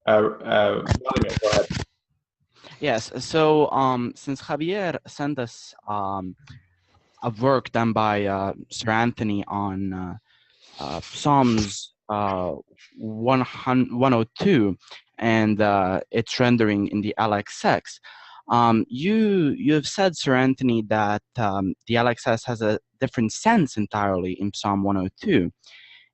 Vladimir, go ahead. Yes. So since Javier sent us a work done by Sir Anthony on Psalms 102 and its rendering in the LXX. You have said, Sir Anthony, that the LXX has a different sense entirely in Psalm 102,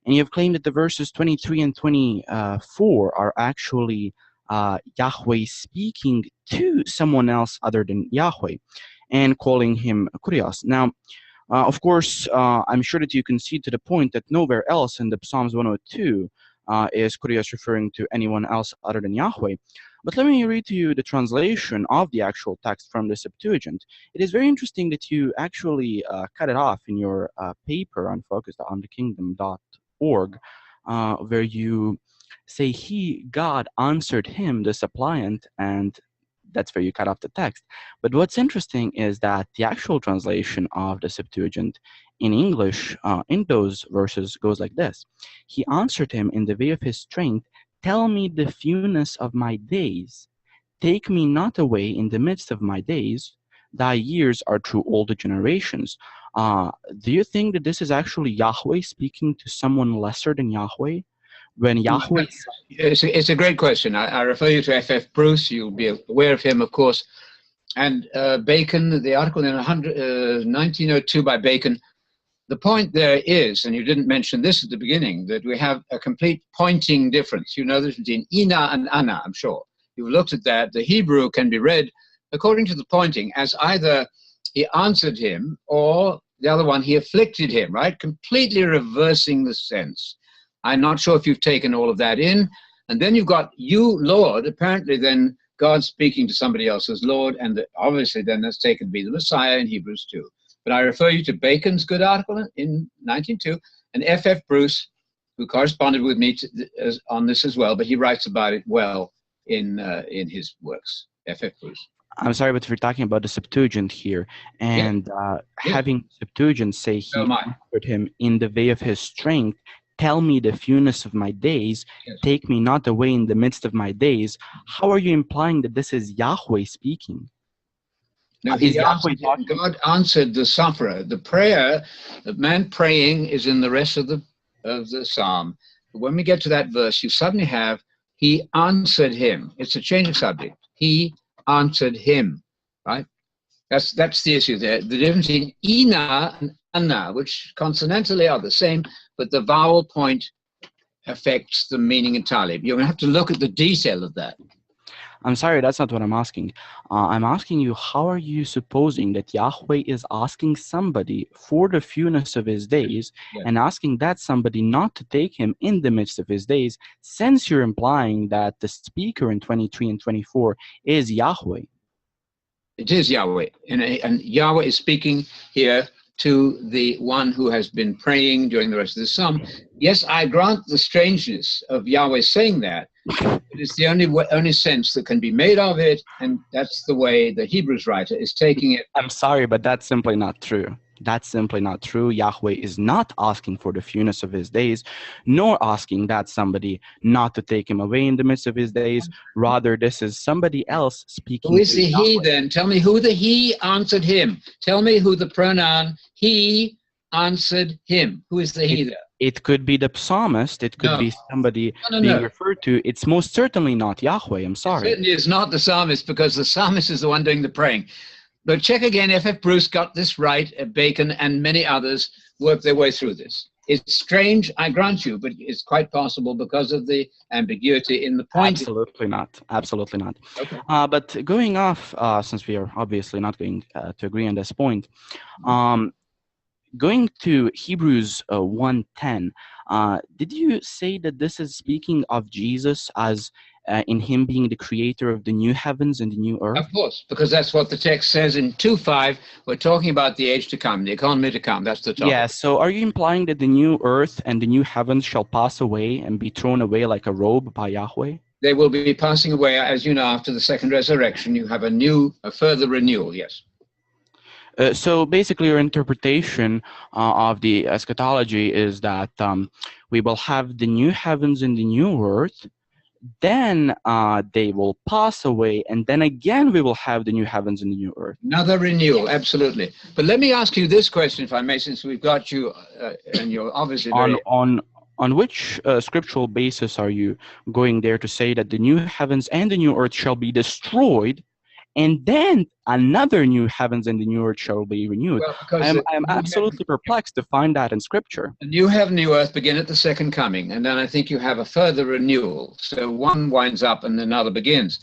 and you have claimed that the verses 23 and 24 are actually Yahweh speaking to someone else other than Yahweh and calling him Kurios. Now, of course, I'm sure that you concede to the point that nowhere else in the Psalms 102 is Kurios referring to anyone else other than Yahweh. But let me read to you the translation of the actual text from the Septuagint. It is very interesting that you actually cut it off in your paper on focus.onthekingdom.org, where you say, God, answered him, the suppliant, and that's where you cut off the text. But what's interesting is that the actual translation of the Septuagint in English in those verses goes like this. He answered him in the way of his strength, tell me the fewness of my days. Take me not away in the midst of my days. Thy years are through all the generations. Do you think that this is actually Yahweh speaking to someone lesser than Yahweh? When Yahweh... It's a great question. I refer you to F.F. Bruce. You'll be aware of him, of course. And Bacon, the article in 1902 by Bacon, the point there is, and you didn't mention this at the beginning, that we have a complete pointing difference. You know this between Ina and Ana, I'm sure. You've looked at that. The Hebrew can be read according to the pointing as either he answered him or the other one, he afflicted him, right? Completely reversing the sense. I'm not sure if you've taken all of that in. And then you've got you, Lord, apparently then God speaking to somebody else as Lord, and obviously then that's taken to be the Messiah in Hebrews 2. But I refer you to Bacon's good article in 1902, and F.F. Bruce, who corresponded with me on this as well, but he writes about it well in his works, F.F. Bruce. I'm sorry, but we're talking about the Septuagint here, and having Septuagint say he answered him in the way of his strength, tell me the fewness of my days, take me not away in the midst of my days. How are you implying that this is Yahweh speaking? No, God answered the sufferer. The prayer, the man praying is in the rest of the psalm. But when we get to that verse, you suddenly have, he answered him. It's a change of subject. He answered him, right? That's the issue there. The difference in Ina and Ana, which consonantally are the same, but the vowel point affects the meaning entirely. You're going to have to look at the detail of that. I'm sorry, that's not what I'm asking. I'm asking you, how are you supposing that Yahweh is asking somebody for the fewness of his days and asking that somebody not to take him in the midst of his days, since you're implying that the speaker in 23 and 24 is Yahweh? It is Yahweh, and Yahweh is speaking here to the one who has been praying during the rest of the psalm. Yes, I grant the strangeness of Yahweh saying that. It is the only sense that can be made of it, and that's the way the Hebrews writer is taking it. I'm sorry, but that's simply not true. That's simply not true. Yahweh is not asking for the fewness of his days, nor asking that somebody not to take him away in the midst of his days. Rather, this is somebody else speaking. Who is the he then? Tell me who the he answered him. Tell me who the pronoun he answered him. Who is the he there? It could be the psalmist. It could be somebody being referred to. It's most certainly not Yahweh. I'm sorry. It certainly is not the psalmist, because the psalmist is the one doing the praying. But check again, F.F. Bruce got this right, Bacon and many others worked their way through this. It's strange, I grant you, but it's quite possible because of the ambiguity in the point. Absolutely not. Absolutely not. Okay. But going off, since we are obviously not going to agree on this point, going to Hebrews 1:10, did you say that this is speaking of Jesus as in him being the creator of the new heavens and the new earth? Of course, because that's what the text says in 2:5. We're talking about the age to come, the economy to come. That's the topic. Yeah, so are you implying that the new earth and the new heavens shall pass away and be thrown away like a robe by Yahweh? They will be passing away, as you know, after the second resurrection. You have a further renewal, yes. So basically your interpretation of the eschatology is that we will have the new heavens and the new earth, then they will pass away, and then again we will have the new heavens and the new earth. Another renewal, absolutely. But let me ask you this question, if I may, since we've got you, and you're obviously very... On which scriptural basis are you going there to say that the new heavens and the new earth shall be destroyed, and then another new heavens and the new earth shall be renewed? Well, I'm absolutely perplexed to find that in Scripture. The new heaven, new earth begin at the second coming, and then I think you have a further renewal. So one winds up and another begins.